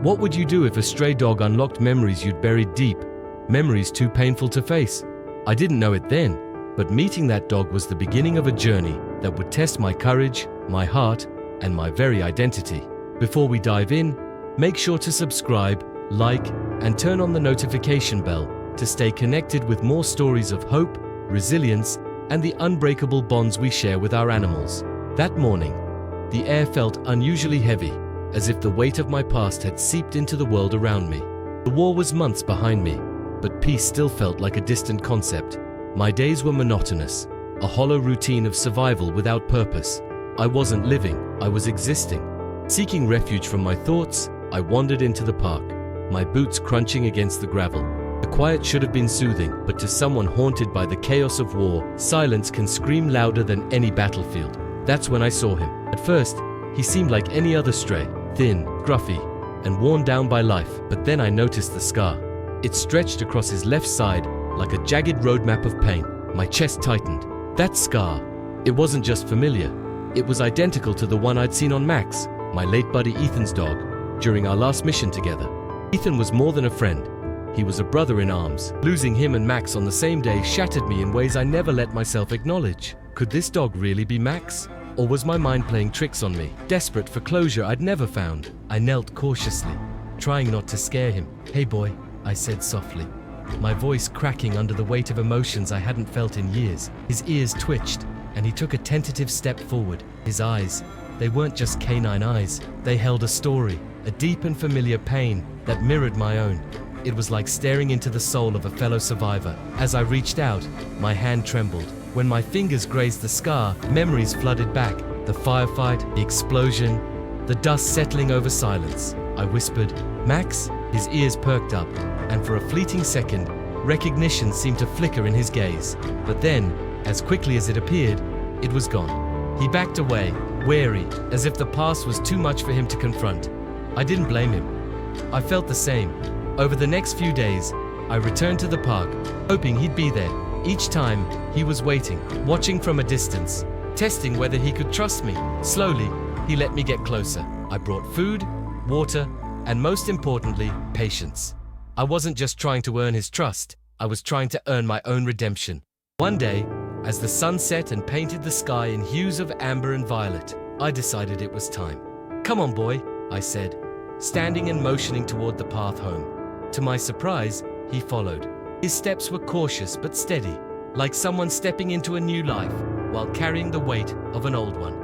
What would you do if a stray dog unlocked memories you'd buried deep, memories too painful to face? I didn't know it then, but meeting that dog was the beginning of a journey that would test my courage, my heart, and my very identity. Before we dive in, make sure to subscribe, like, and turn on the notification bell to stay connected with more stories of hope, resilience, and the unbreakable bonds we share with our animals. That morning, the air felt unusually heavy, as if the weight of my past had seeped into the world around me. The war was months behind me, but peace still felt like a distant concept. My days were monotonous, a hollow routine of survival without purpose. I wasn't living, I was existing. Seeking refuge from my thoughts, I wandered into the park, my boots crunching against the gravel. The quiet should have been soothing, but to someone haunted by the chaos of war, silence can scream louder than any battlefield. That's when I saw him. At first, he seemed like any other stray, thin, gruffy, and worn down by life. But then I noticed the scar. It stretched across his left side like a jagged roadmap of pain. My chest tightened. That scar, it wasn't just familiar. It was identical to the one I'd seen on Max, my late buddy Ethan's dog, during our last mission together. Ethan was more than a friend. He was a brother in arms. Losing him and Max on the same day shattered me in ways I never let myself acknowledge. Could this dog really be Max? Or was my mind playing tricks on me? Desperate for closure I'd never found, I knelt cautiously, trying not to scare him. "Hey boy," I said softly, my voice cracking under the weight of emotions I hadn't felt in years. His ears twitched, and he took a tentative step forward. His eyes, they weren't just canine eyes. They held a story, a deep and familiar pain that mirrored my own. It was like staring into the soul of a fellow survivor. As I reached out, my hand trembled. When my fingers grazed the scar, memories flooded back. The firefight, the explosion, the dust settling over silence. I whispered, "Max?" His ears perked up, and for a fleeting second, recognition seemed to flicker in his gaze. But then, as quickly as it appeared, it was gone. He backed away, wary, as if the past was too much for him to confront. I didn't blame him. I felt the same. Over the next few days, I returned to the park, hoping he'd be there. Each time, he was waiting, watching from a distance, testing whether he could trust me. Slowly, he let me get closer. I brought food, water, and most importantly, patience. I wasn't just trying to earn his trust, I was trying to earn my own redemption. One day, as the sun set and painted the sky in hues of amber and violet, I decided it was time. "Come on, boy," I said, standing and motioning toward the path home. To my surprise, he followed. His steps were cautious but steady, like someone stepping into a new life while carrying the weight of an old one.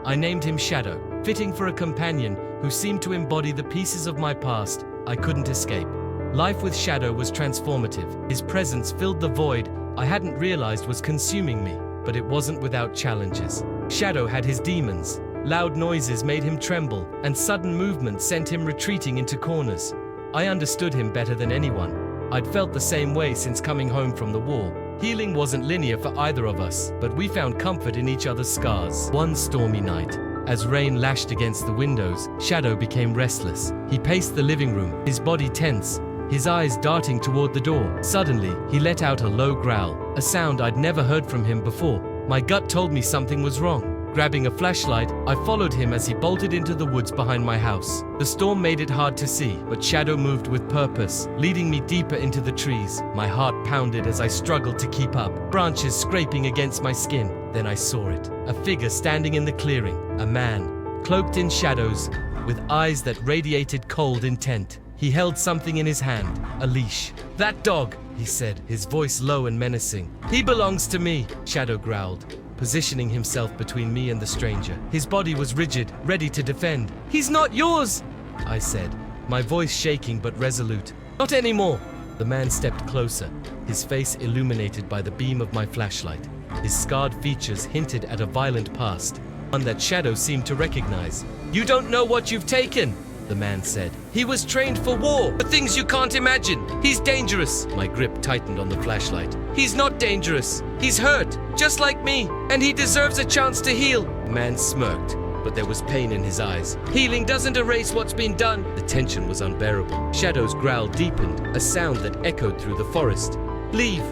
I named him Shadow, fitting for a companion who seemed to embody the pieces of my past I couldn't escape. Life with Shadow was transformative. His presence filled the void I hadn't realized was consuming me, but it wasn't without challenges. Shadow had his demons. Loud noises made him tremble, and sudden movement sent him retreating into corners. I understood him better than anyone. I'd felt the same way since coming home from the war. Healing wasn't linear for either of us, but we found comfort in each other's scars. One stormy night, as rain lashed against the windows, Shadow became restless. He paced the living room, his body tense, his eyes darting toward the door. Suddenly, he let out a low growl, a sound I'd never heard from him before. My gut told me something was wrong. Grabbing a flashlight, I followed him as he bolted into the woods behind my house. The storm made it hard to see, but Shadow moved with purpose, leading me deeper into the trees. My heart pounded as I struggled to keep up, branches scraping against my skin. Then I saw it, a figure standing in the clearing, a man, cloaked in shadows, with eyes that radiated cold intent. He held something in his hand, a leash. "That dog," he said, his voice low and menacing. "He belongs to me," Shadow growled, positioning himself between me and the stranger. His body was rigid, ready to defend. "He's not yours," I said, my voice shaking but resolute. "Not anymore." The man stepped closer, his face illuminated by the beam of my flashlight. His scarred features hinted at a violent past, one that Shadow seemed to recognize. "You don't know what you've taken," the man said. "He was trained for war, for things you can't imagine. He's dangerous." My grip tightened on the flashlight. "He's not dangerous. He's hurt, just like me, and he deserves a chance to heal." The man smirked, but there was pain in his eyes. "Healing doesn't erase what's been done." The tension was unbearable. Shadow's growl deepened, a sound that echoed through the forest. "Leave,"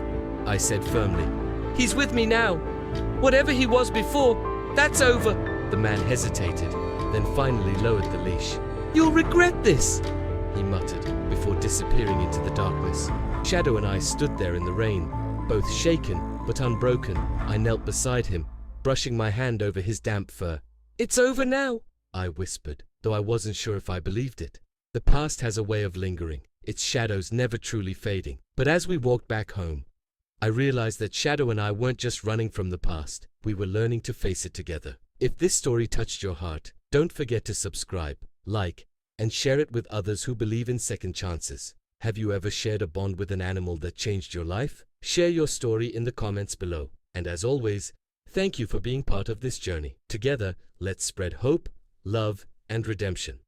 I said firmly. "He's with me now. Whatever he was before, that's over." The man hesitated, then finally lowered the leash. "You'll regret this," disappearing into the darkness. Shadow and I stood there in the rain, both shaken but unbroken. I knelt beside him, brushing my hand over his damp fur. "It's over now," I whispered, though I wasn't sure if I believed it. The past has a way of lingering, its shadows never truly fading. But as we walked back home, I realized that Shadow and I weren't just running from the past, we were learning to face it together. If this story touched your heart, don't forget to subscribe, like, and share it with others who believe in second chances. Have you ever shared a bond with an animal that changed your life? Share your story in the comments below. And as always, thank you for being part of this journey. Together, let's spread hope, love, and redemption.